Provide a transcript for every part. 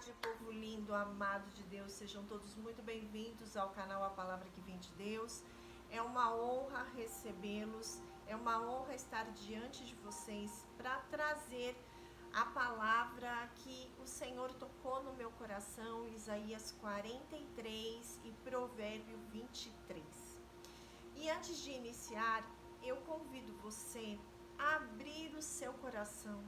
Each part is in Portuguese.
tarde, povo lindo, amado de Deus. Sejam todos muito bem-vindos ao canal A Palavra que Vem de Deus. É uma honra recebê-los, é uma honra estar diante de vocês para trazer a palavra que o Senhor tocou no meu coração, Isaías 43 e Provérbio 23. E antes de iniciar, eu convido você a abrir o seu coração,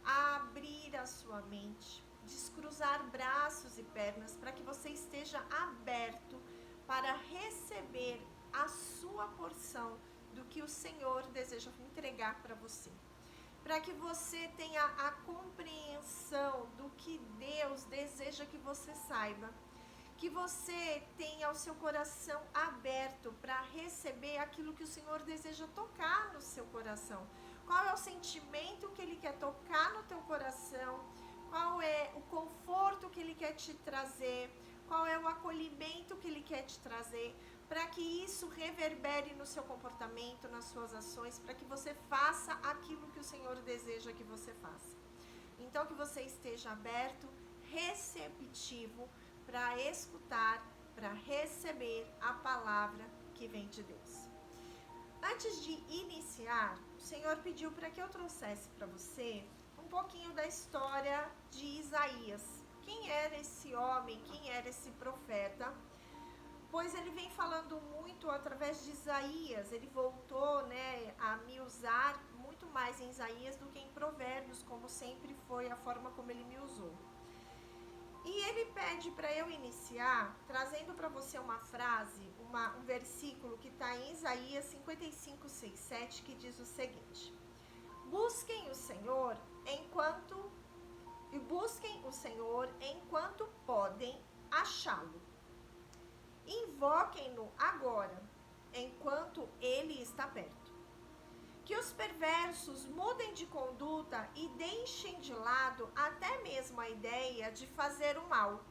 a abrir a sua mente, descruzar braços e pernas para que você esteja aberto para receber a sua porção do que o Senhor deseja entregar para você. Para que você tenha a compreensão do que Deus deseja que você saiba. Que você tenha o seu coração aberto para receber aquilo que o Senhor deseja tocar no seu coração. Qual é o sentimento que Ele quer tocar no teu coração? Qual é o conforto que Ele quer te trazer? Qual é o acolhimento que Ele quer te trazer? Para que isso reverbere no seu comportamento, nas suas ações, para que você faça aquilo que o Senhor deseja que você faça. Então, que você esteja aberto, receptivo, para escutar, para receber a palavra que vem de Deus. Antes de iniciar, o Senhor pediu para que eu trouxesse para você um pouquinho da história de Isaías. Quem era esse homem, quem era esse profeta? Pois ele vem falando muito através de Isaías. Ele voltou, a me usar muito mais em Isaías do que em Provérbios, como sempre foi a forma como ele me usou. E ele pede para eu iniciar trazendo para você uma frase, um versículo que está em Isaías 55, 6, 7, que diz o seguinte: Busquem o Senhor enquanto podem achá-lo. Invoquem-no agora, enquanto ele está perto. Que os perversos mudem de conduta e deixem de lado até mesmo a ideia de fazer o mal.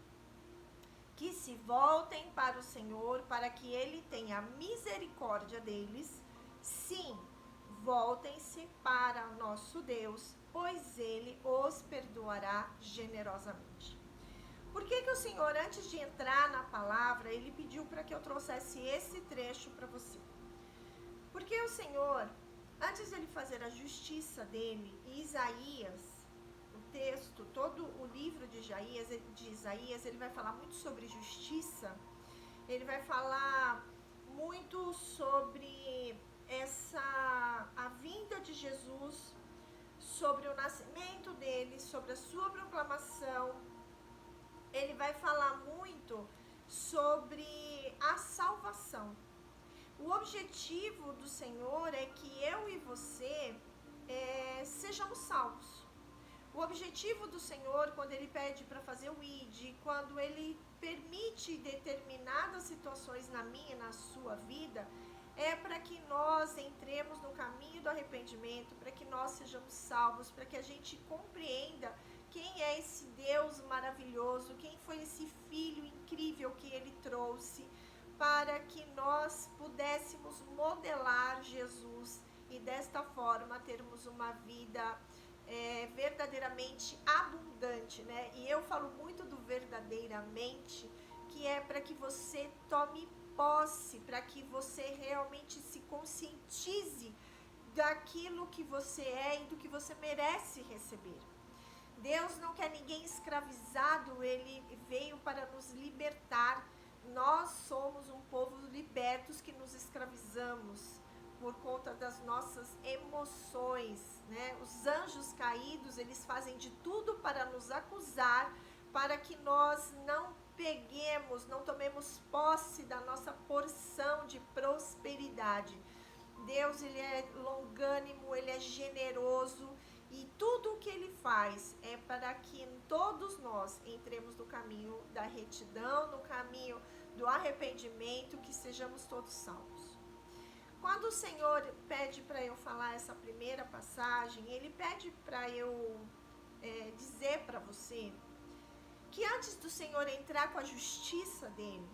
Que se voltem para o Senhor, para que Ele tenha misericórdia deles. Sim, voltem-se para o nosso Deus, pois Ele os perdoará generosamente. Por que o Senhor, antes de entrar na palavra, Ele pediu para que eu trouxesse esse trecho para você? Porque o Senhor, antes de ele fazer a justiça dele, Isaías, o texto, todo o livro de Isaías, ele vai falar muito sobre justiça, ele vai falar muito sobre a vinda de Jesus, sobre o nascimento dele, sobre a sua proclamação. Ele vai falar muito sobre a salvação. O objetivo do Senhor é que eu e você sejamos salvos. O objetivo do Senhor, quando Ele pede para fazer o ID, quando Ele permite determinadas situações na minha e na sua vida, é para que nós entremos no caminho do arrependimento, para que nós sejamos salvos, para que a gente compreenda quem é esse Deus maravilhoso, quem foi esse Filho incrível que Ele trouxe, para que nós pudéssemos modelar Jesus e desta forma termos uma vida verdadeiramente abundante, né? E eu falo muito do verdadeiramente, que é para que você tome posse, para que você realmente se conscientize daquilo que você é e do que você merece receber. Deus não quer ninguém escravizado, Ele veio para nos libertar. Nós somos um povo libertos que nos escravizamos por conta das nossas emoções, né? Os anjos caídos, eles fazem de tudo para nos acusar, para que nós não peguemos, não tomemos posse da nossa porção de prosperidade. Deus, Ele é longânimo, Ele é generoso, e tudo o que Ele faz é para que todos nós entremos no caminho da retidão, no caminho do arrependimento, que sejamos todos salvos. Quando o Senhor pede para eu falar essa primeira passagem, Ele pede para eu dizer para você que antes do Senhor entrar com a justiça dEle,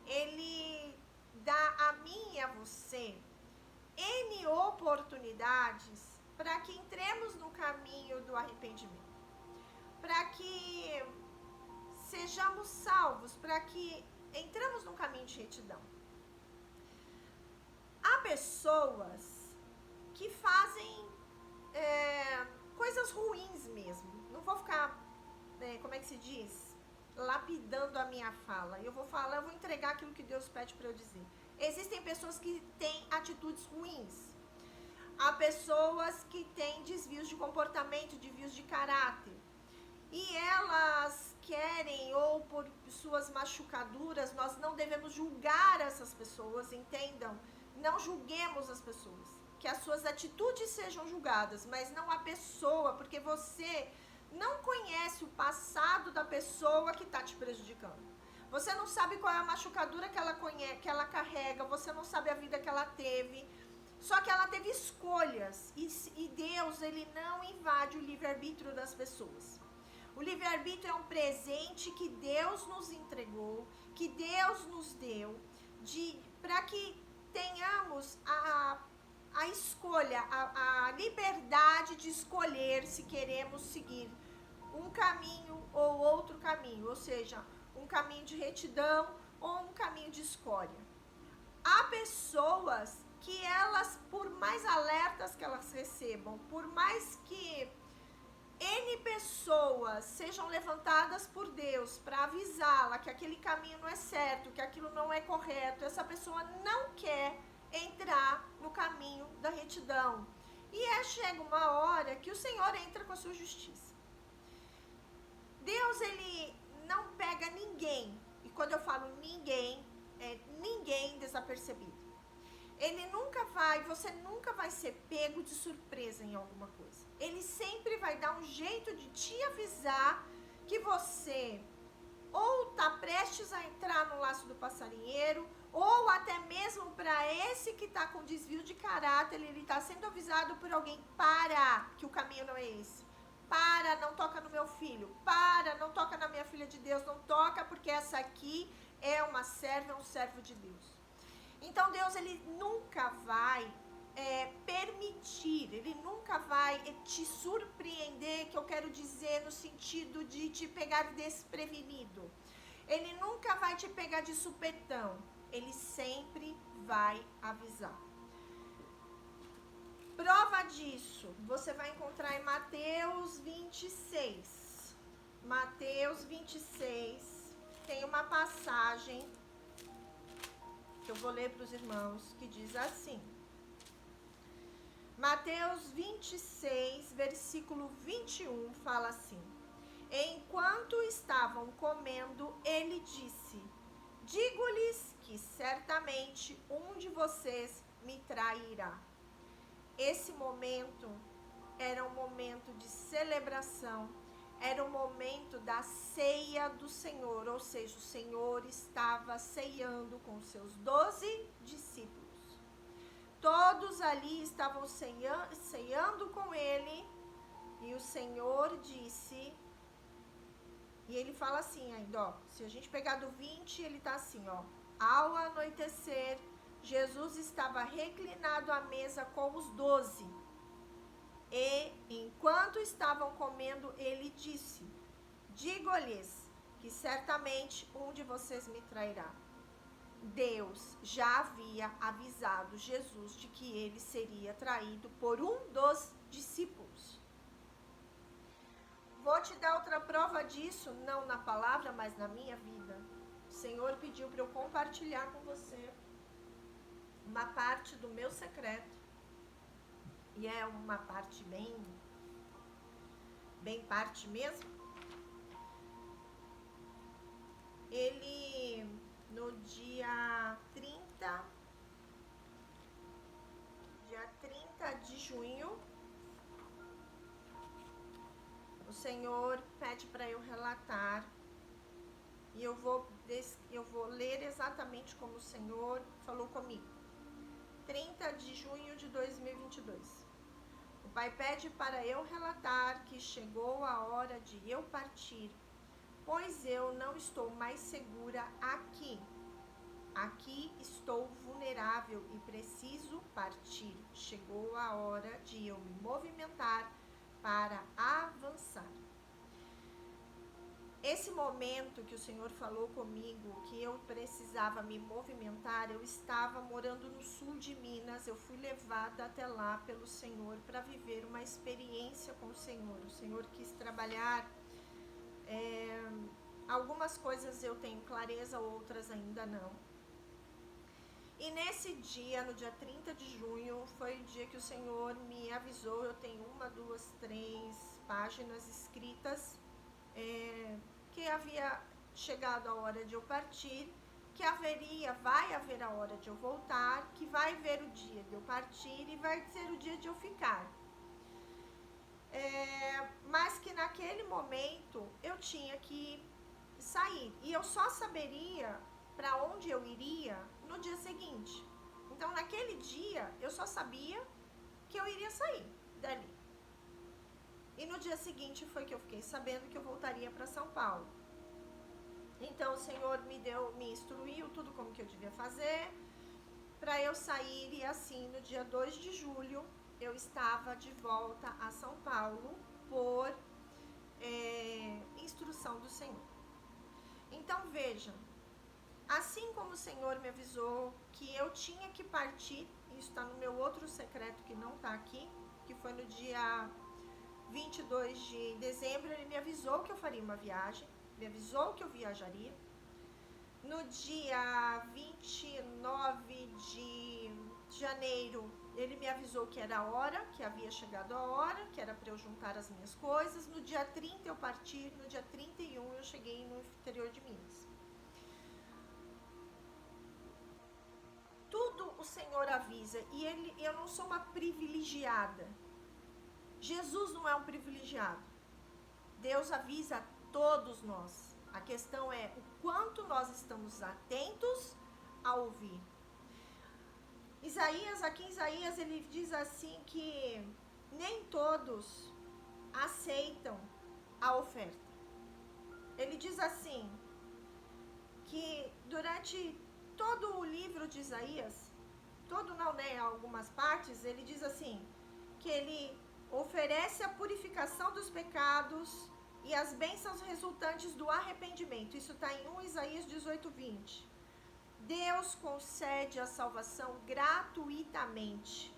Ele dá a mim e a você N oportunidades para que entremos no caminho do arrependimento, para que sejamos salvos, para que entramos num caminho de retidão. Há pessoas que fazem coisas ruins mesmo. Não vou ficar, como é que se diz? Lapidando a minha fala. Eu vou entregar aquilo que Deus pede para eu dizer. Existem pessoas que têm atitudes ruins. Há pessoas que têm desvios de comportamento, desvios de caráter. E elas querem, ou por suas machucaduras, nós não devemos julgar essas pessoas, entendam? Não julguemos as pessoas. Que as suas atitudes sejam julgadas, mas não a pessoa, porque você não conhece o passado da pessoa que está te prejudicando. Você não sabe qual é a machucadura que ela carrega, você não sabe a vida que ela teve. Só que ela teve escolhas, e Deus, ele não invade o livre-arbítrio das pessoas. O livre-arbítrio é um presente que Deus nos entregou, que Deus nos deu, para que tenhamos a escolha, a liberdade de escolher se queremos seguir um caminho ou outro caminho, ou seja, um caminho de retidão ou um caminho de escolha. Há pessoas que elas, por mais alertas que elas recebam, por mais que N pessoas sejam levantadas por Deus para avisá-la que aquele caminho não é certo, que aquilo não é correto, essa pessoa não quer entrar no caminho da retidão. E chega uma hora que o Senhor entra com a sua justiça. Deus, ele não pega ninguém, e quando eu falo ninguém, é ninguém desapercebido. Você nunca vai ser pego de surpresa em alguma coisa. Ele sempre vai dar um jeito de te avisar que você ou está prestes a entrar no laço do passarinheiro, ou até mesmo para esse que está com desvio de caráter, ele está sendo avisado por alguém: para, que o caminho não é esse. Para, não toca no meu filho. Para, não toca na minha filha de Deus. Não toca, porque essa aqui é uma serva, é um servo de Deus. Então Deus, ele nunca vai permitir, ele nunca vai te surpreender, que eu quero dizer no sentido de te pegar desprevenido. Ele nunca vai te pegar de supetão, ele sempre vai avisar. Prova disso, você vai encontrar em Mateus 26. Mateus 26, tem uma passagem que eu vou ler para os irmãos, que diz assim. Mateus 26, versículo 21, fala assim: enquanto estavam comendo, ele disse: digo-lhes que certamente um de vocês me trairá. Esse momento era um momento de celebração, era o momento da ceia do Senhor, ou seja, o Senhor estava ceando com os seus 12 discípulos. Todos ali estavam ceando com ele, e o Senhor disse, e ele fala assim ainda, ó, se a gente pegar do 20, ele tá assim, ó: ao anoitecer, Jesus estava reclinado à mesa com os 12. E, enquanto estavam comendo, ele disse: digo-lhes que certamente um de vocês me trairá. Deus já havia avisado Jesus de que ele seria traído por um dos discípulos. Vou te dar outra prova disso, não na palavra, mas na minha vida. O Senhor pediu para eu compartilhar com você uma parte do meu secreto. E é uma parte bem parte mesmo. Ele, no dia 30 de junho, o Senhor pede para eu relatar, e eu vou ler exatamente como o Senhor falou comigo. 30 de junho de 2022. O Pai pede para eu relatar que chegou a hora de eu partir, pois eu não estou mais segura aqui. Aqui estou vulnerável e preciso partir. Chegou a hora de eu me movimentar para avançar. esse momento que o Senhor falou comigo, que eu precisava me movimentar, eu estava morando no sul de Minas, eu fui levada até lá pelo Senhor para viver uma experiência com o Senhor. O Senhor quis trabalhar, algumas coisas eu tenho clareza, outras ainda não. E nesse dia, no dia 30 de junho, foi o dia que o Senhor me avisou. Eu tenho 1, 2, 3 páginas escritas, que havia chegado a hora de eu partir, que vai haver a hora de eu voltar, que vai haver o dia de eu partir e vai ser o dia de eu ficar. Mas que naquele momento eu tinha que sair, e eu só saberia para onde eu iria no dia seguinte. Então naquele dia eu só sabia que eu iria sair dali. E no dia seguinte foi que eu fiquei sabendo que eu voltaria para São Paulo. Então o Senhor me instruiu tudo como que eu devia fazer para eu sair, e assim no dia 2 de julho eu estava de volta a São Paulo por instrução do Senhor. Então vejam, assim como o Senhor me avisou que eu tinha que partir, isso está no meu outro secreto que não está aqui, que foi no dia 22 de dezembro, ele me avisou que eu faria uma viagem, me avisou que eu viajaria. No dia 29 de janeiro, ele me avisou que era a hora, que havia chegado a hora, que era para eu juntar as minhas coisas. No dia 30 eu parti, no dia 31 eu cheguei no interior de Minas. Tudo o Senhor avisa, e eu não sou uma privilegiada. Jesus não é um privilegiado. Deus avisa a todos nós. A questão é o quanto nós estamos atentos a ouvir. Aqui em Isaías, ele diz assim que nem todos aceitam a oferta. Ele diz assim, que durante todo o livro de Isaías, algumas partes, ele diz assim, que ele oferece a purificação dos pecados e as bênçãos resultantes do arrependimento. Isso está em 1 Isaías 18, 20. Deus concede a salvação gratuitamente.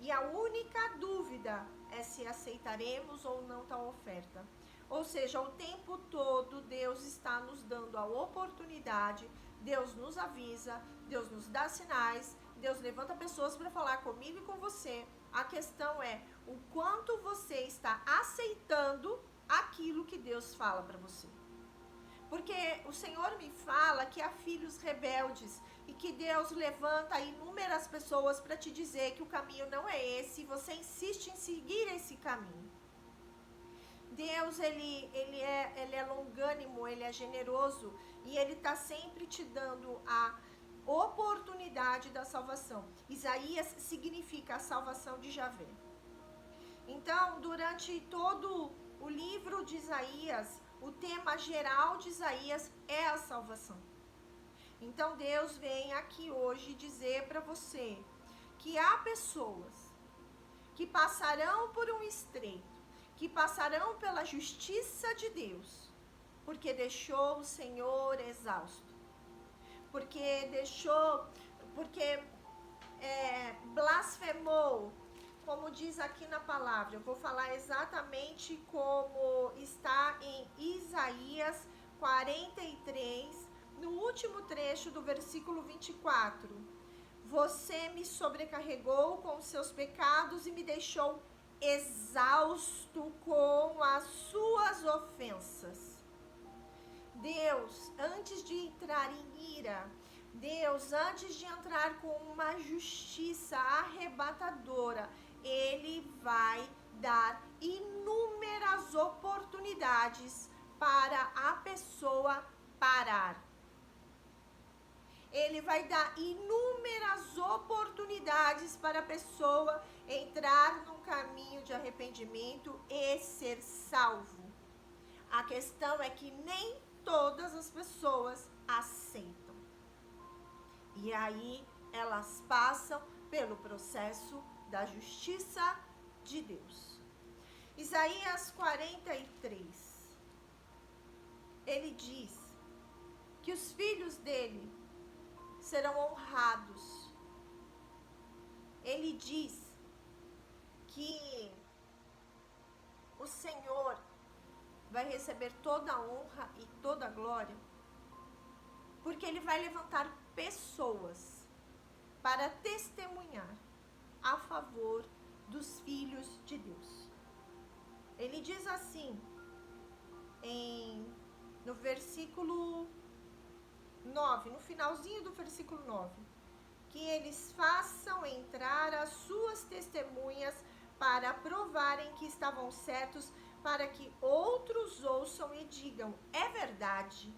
E a única dúvida é se aceitaremos ou não tal oferta. Ou seja, o tempo todo Deus está nos dando a oportunidade, Deus nos avisa, Deus nos dá sinais, Deus levanta pessoas para falar comigo e com você. A questão é o quanto você está aceitando aquilo que Deus fala para você. Porque o Senhor me fala que há filhos rebeldes e que Deus levanta inúmeras pessoas para te dizer que o caminho não é esse, e você insiste em seguir esse caminho. Deus, ele é longânimo, ele é generoso, e ele está sempre te dando a oportunidade da salvação. Isaías significa a salvação de Javé. Então, durante todo o livro de Isaías, o tema geral de Isaías é a salvação. Então Deus vem aqui hoje dizer para você que há pessoas que passarão por um estreito, que passarão pela justiça de Deus, porque deixou o Senhor exausto, porque blasfemou, como diz aqui na palavra. Eu vou falar exatamente como está em Isaías 43, no último trecho do versículo 24. Você me sobrecarregou com os seus pecados e me deixou exausto com as suas ofensas. Deus, antes de entrar em ira, Deus, antes de entrar com uma justiça arrebatadora, Ele vai dar inúmeras oportunidades para a pessoa parar. Ele vai dar inúmeras oportunidades para a pessoa entrar num caminho de arrependimento e ser salvo. A questão é que nem todas as pessoas aceitam. E aí elas passam pelo processo da justiça de Deus. Isaías 43. ele diz que os filhos dele serão honrados. Ele diz que o Senhor vai receber toda a honra e toda a glória, porque ele vai levantar pessoas para testemunhar a favor dos filhos de Deus. Ele diz assim, no versículo 9, no finalzinho do versículo 9, que eles façam entrar as suas testemunhas para provarem que estavam certos, para que outros ouçam e digam, é verdade,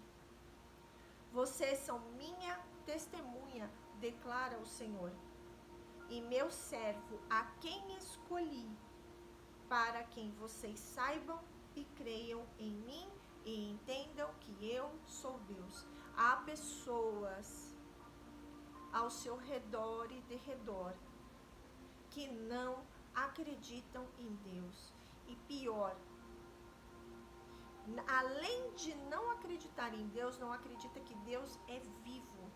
vocês são minha testemunha, declara o Senhor, e meu servo, a quem escolhi, para quem vocês saibam e creiam em mim e entendam que eu sou Deus. Há pessoas ao seu redor e derredor que não acreditam em Deus. E pior, além de não acreditar em Deus, não acredita que Deus é vivo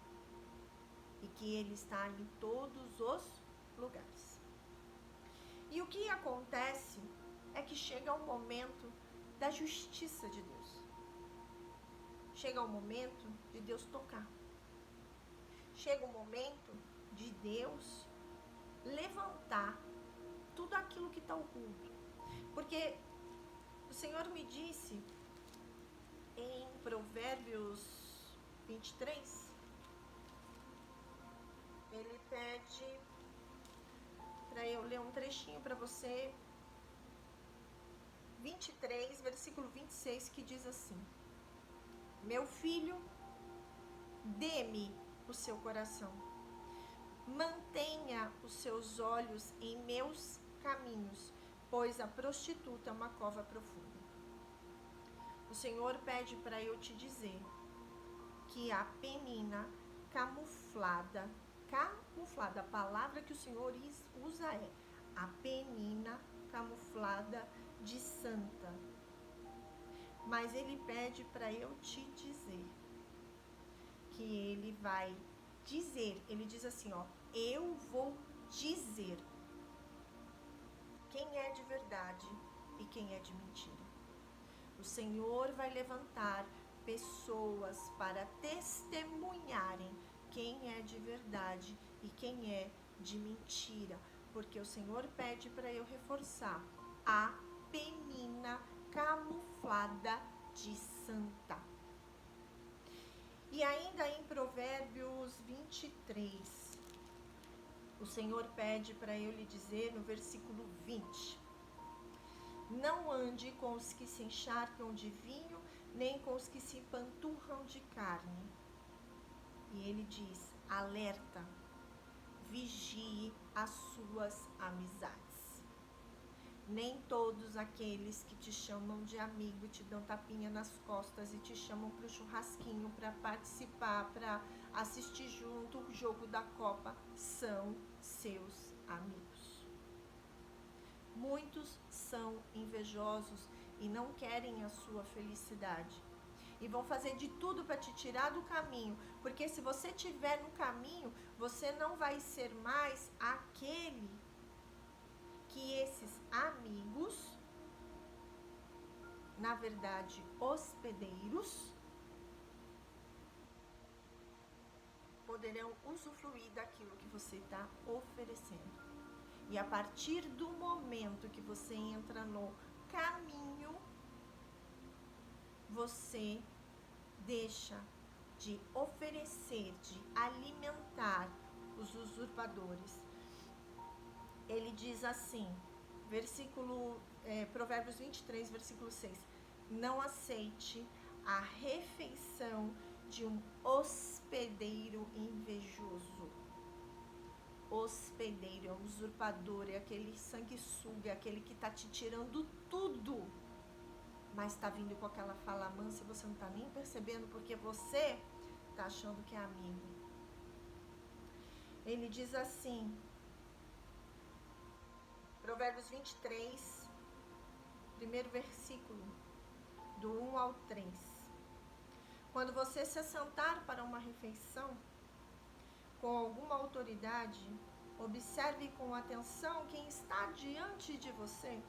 e que Ele está em todos os lugares. E o que acontece é que chega o momento da justiça de Deus. Chega o momento de Deus tocar. Chega o momento de Deus levantar tudo aquilo que está oculto. Porque o Senhor me disse em Provérbios 23, ele pede para eu ler um trechinho para você, 23, versículo 26, que diz assim: meu filho, dê-me o seu coração, mantenha os seus olhos em meus caminhos, pois a prostituta é uma cova profunda. O Senhor pede para eu te dizer que a penina camuflada, a palavra que o Senhor usa é a penina camuflada de santa. Mas Ele pede para eu te dizer que Ele vai dizer, Ele diz assim, ó, eu vou dizer quem é de verdade e quem é de mentira. O Senhor vai levantar pessoas para testemunharem quem é de verdade e quem é de mentira, porque o Senhor pede para eu reforçar a penina camuflada de santa. E ainda em Provérbios 23, o Senhor pede para eu lhe dizer no versículo 20, não ande com os que se encharcam de vinho, nem com os que se panturram de carne. E ele diz, alerta, vigie as suas amizades. Nem todos aqueles que te chamam de amigo, te dão tapinha nas costas e te chamam para o churrasquinho, para participar, para assistir junto o jogo da Copa, são seus amigos. Muitos são invejosos e não querem a sua felicidade. E vão fazer de tudo para te tirar do caminho. Porque se você estiver no caminho, você não vai ser mais aquele que esses amigos, na verdade, hospedeiros, poderão usufruir daquilo que você está oferecendo. E a partir do momento que você entra no caminho, você deixa de oferecer, de alimentar os usurpadores. Ele diz assim, Provérbios 23, versículo 6, não aceite a refeição de um hospedeiro invejoso. Hospedeiro é um usurpador, é aquele sanguessuga, é aquele que está te tirando tudo, mas está vindo com aquela fala mansa e você não está nem percebendo, porque você está achando que é amigo. Ele diz assim, Provérbios 23, primeiro versículo, do 1 ao 3. Quando você se assentar para uma refeição com alguma autoridade, observe com atenção quem está diante de você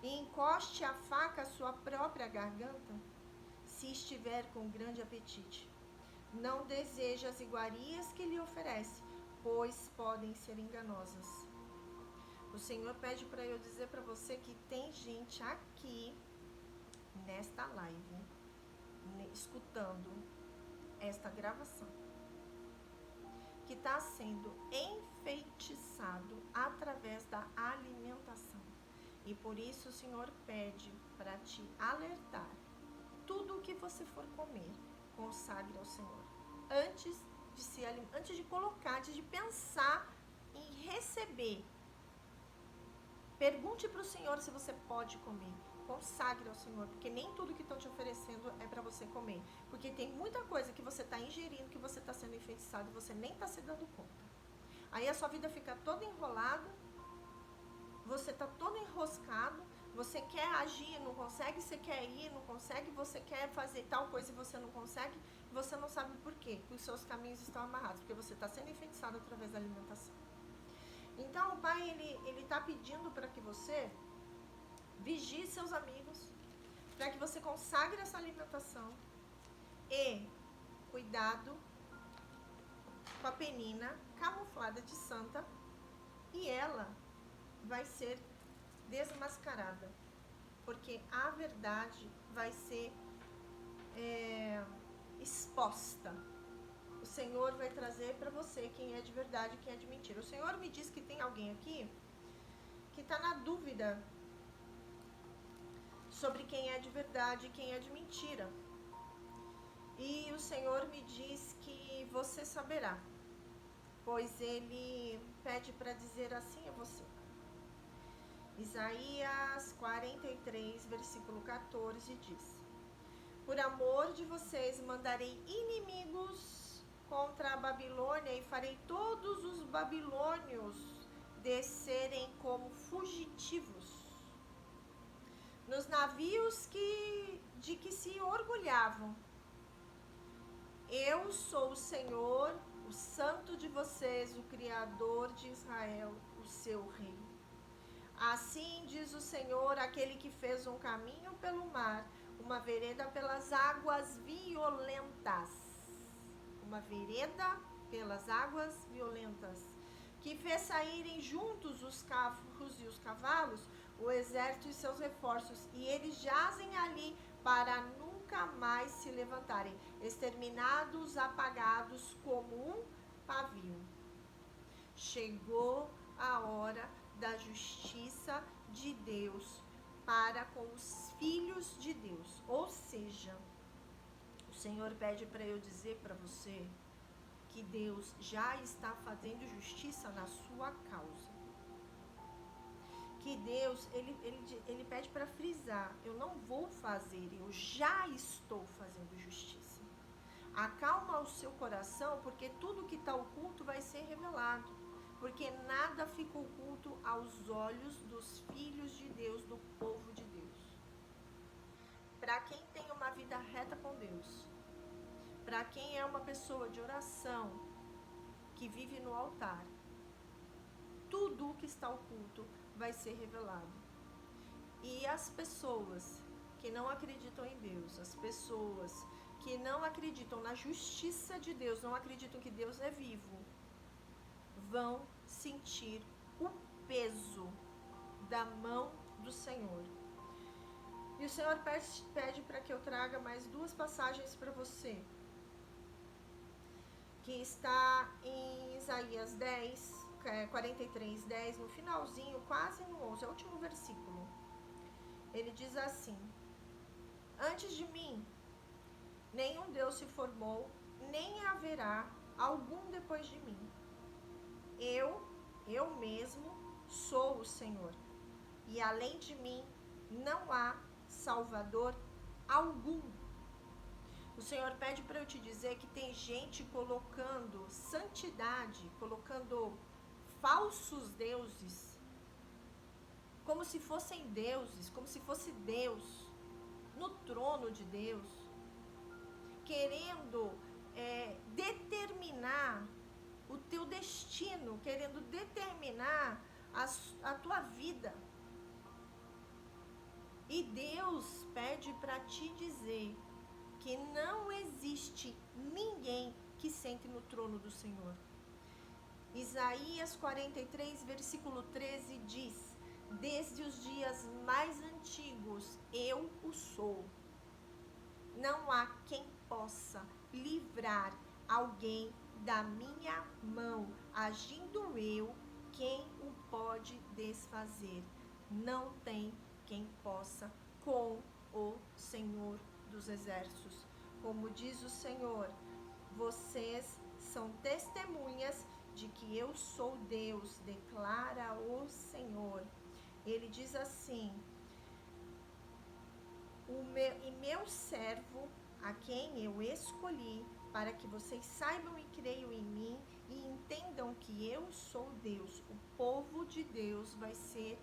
e encoste a faca à sua própria garganta, se estiver com grande apetite. Não deseje as iguarias que lhe oferece, pois podem ser enganosas. O Senhor pede para eu dizer para você que tem gente aqui, nesta live, escutando esta gravação, que está sendo enfeitiçado através da alimentação. E por isso o Senhor pede para te alertar. Tudo o que você for comer, consagre ao Senhor. Antes de colocar, antes de pensar em receber, pergunte para o Senhor se você pode comer. Consagre ao Senhor, porque nem tudo que estão te oferecendo é para você comer. Porque tem muita coisa que você está ingerindo, que você está sendo enfeitiçado e você nem está se dando conta. Aí a sua vida fica toda enrolada, você está todo enroscado, você quer agir, não consegue, você quer ir, não consegue, você quer fazer tal coisa e você não consegue, você não sabe por quê, porque os seus caminhos estão amarrados, porque você está sendo enfeitiçado através da alimentação. Então o Pai, ele está pedindo para que você vigie seus amigos, para que você consagre essa alimentação e cuidado com a Penina camuflada de santa, e ela vai ser desmascarada, porque a verdade vai ser exposta. O Senhor vai trazer para você quem é de verdade e quem é de mentira. O Senhor me diz que tem alguém aqui que está na dúvida sobre quem é de verdade e quem é de mentira. E o Senhor me diz que você saberá, pois Ele pede para dizer assim a você. Isaías 43, versículo 14 diz: por amor de vocês mandarei inimigos contra a Babilônia e farei todos os babilônios descerem como fugitivos. Nos navios de que se orgulhavam. Eu sou o Senhor, o Santo de vocês, o Criador de Israel, o seu Rei. Assim diz o Senhor, aquele que fez um caminho pelo mar, uma vereda pelas águas violentas. Uma vereda pelas águas violentas. Que fez saírem juntos os carros e os cavalos, o exército e seus reforços, e eles jazem ali para nunca mais se levantarem, exterminados, apagados como um pavio. Chegou a hora da justiça de Deus para com os filhos de Deus. Ou seja, o Senhor pede para eu dizer para você que Deus já está fazendo justiça na sua causa. Que Deus, ele pede para frisar, eu não vou fazer, eu já estou fazendo justiça. Acalma o seu coração, porque tudo que está oculto vai ser revelado. Porque nada fica oculto aos olhos dos filhos de Deus, do povo de Deus. Para quem tem uma vida reta com Deus, para quem é uma pessoa de oração, que vive no altar, tudo o que está oculto vai ser revelado. E as pessoas que não acreditam em Deus, as pessoas que não acreditam na justiça de Deus, não acreditam que Deus é vivo, vão sentir o peso da mão do Senhor. E o Senhor pede para que eu traga mais duas passagens para você, que está em Isaías 43, 10, no finalzinho, quase no 11, é o último versículo. Ele diz assim: antes de mim, nenhum Deus se formou, nem haverá algum depois de mim. Eu mesmo sou o Senhor, e além de mim não há Salvador algum. O Senhor pede para eu te dizer que tem gente colocando santidade, colocando falsos deuses, como se fossem deuses, como se fosse Deus, no trono de Deus. querendo determinar o teu destino, querendo determinar a tua vida. E Deus pede para te dizer que não existe ninguém que sente no trono do Senhor. Isaías 43, versículo 13 diz: desde os dias mais antigos eu o sou. Não há quem possa livrar alguém da minha mão. Agindo eu, quem o pode desfazer? Não tem quem possa com o Senhor dos Exércitos. Como diz o Senhor, vocês são testemunhas de que eu sou Deus, declara o Senhor. Ele diz assim: meu servo, a quem eu escolhi, para que vocês saibam e creiam em mim e entendam que eu sou Deus. O povo de Deus vai ser,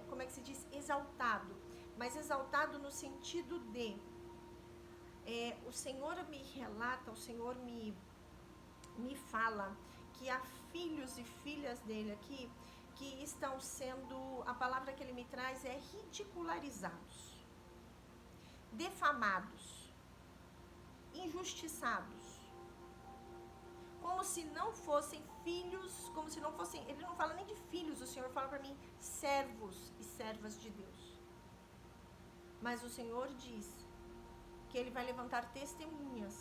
como é que se diz? Exaltado. Mas exaltado no sentido de, o Senhor me relata, o Senhor me fala que há filhos e filhas dele aqui que estão sendo, a palavra que ele me traz é ridicularizados, defamados, injustiçados, como se não fossem filhos, como se não fossem, ele não fala nem de filhos, o Senhor fala para mim, servos e servas de Deus. Mas o Senhor diz que ele vai levantar testemunhas,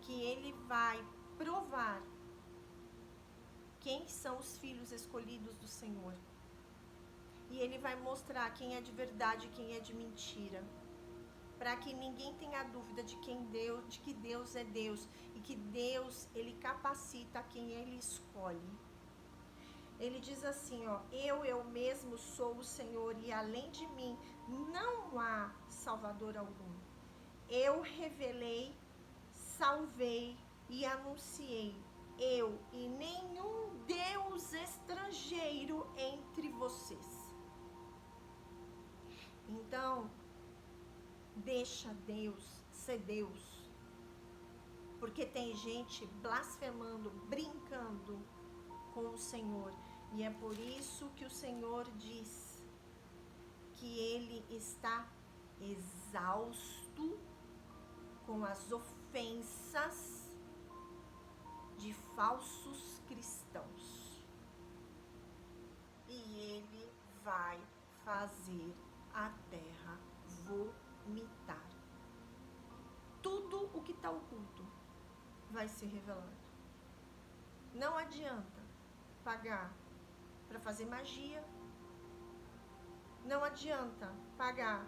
que ele vai provar quem são os filhos escolhidos do Senhor. E ele vai mostrar quem é de verdade e quem é de mentira, para que ninguém tenha dúvida de que Deus é Deus e que Deus, ele capacita quem ele escolhe. Ele diz assim, ó: eu mesmo sou o Senhor e além de mim não há salvador algum. Eu revelei, salvei e anunciei, eu e nenhum Deus estrangeiro entre vocês. Então, deixa Deus ser Deus, porque tem gente blasfemando, brincando com o Senhor, e é por isso que o Senhor diz que ele está exausto com as ofensas de falsos cristãos, e ele vai fazer a terra vomitar. Tudo o que está oculto vai ser revelado. Não adianta pagar para fazer magia, não adianta pagar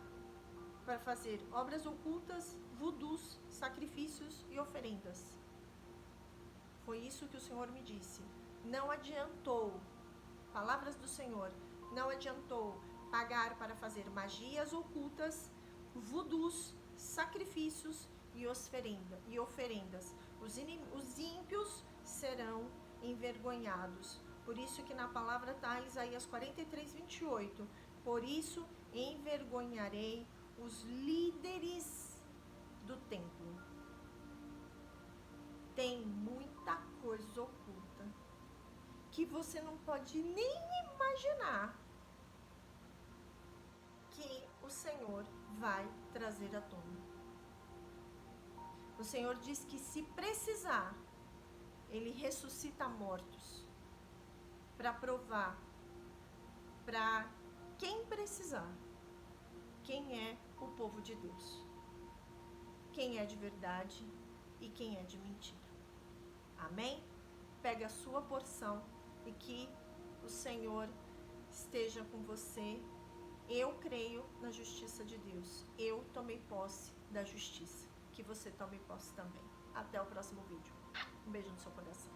para fazer obras ocultas, voodoos, sacrifícios e oferendas. Foi isso que o Senhor me disse. Não adiantou, palavras do Senhor, não adiantou pagar para fazer magias ocultas, voodoos, sacrifícios e oferendas. Os ímpios serão envergonhados. Por isso que na palavra está Isaías 43, 28. Por isso envergonharei os líderes do templo. Tem muita coisa oculta que você não pode nem imaginar que o Senhor vai trazer à tona. O Senhor diz que se precisar, ele ressuscita mortos para provar para quem precisar quem é o povo de Deus, quem é de verdade e quem é de mentira. Amém? Pega a sua porção e que o Senhor esteja com você. Eu creio na justiça de Deus. Eu tomei posse da justiça. Que você tome posse também. Até o próximo vídeo. Um beijo no seu coração.